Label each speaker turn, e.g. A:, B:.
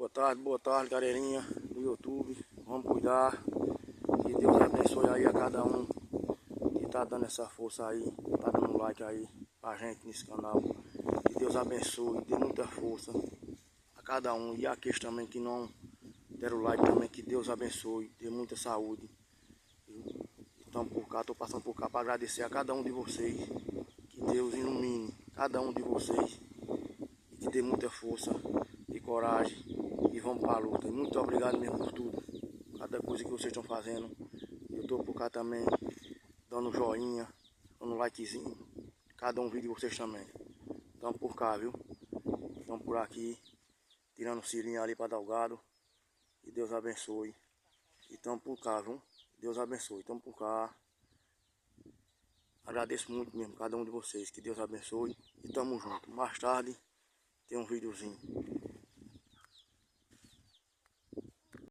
A: Boa tarde, galerinha do YouTube. Vamos cuidar. Que Deus abençoe aí a cada um que tá dando essa força aí, tá dando like aí pra gente nesse canal. Que Deus abençoe, dê muita força a cada um. E aqueles também que não deram like também, que Deus abençoe, dê muita saúde. Então por cá, tô passando por cá para agradecer a cada um de vocês. Que Deus ilumine cada um de vocês. E que dê muita força e coragem. E vamos para a luta. E muito obrigado mesmo por tudo. Cada coisa que vocês estão fazendo. Eu tô por cá também, dando joinha, dando likezinho. Cada um vídeo de vocês também. Estamos por cá, viu? Estamos por aqui, tirando cirinha ali para dar o gado. E Deus abençoe. E estamos por cá, viu? Deus abençoe. Estamos por cá. Agradeço muito mesmo cada um de vocês. Que Deus abençoe. E tamo junto. Mais tarde tem um videozinho.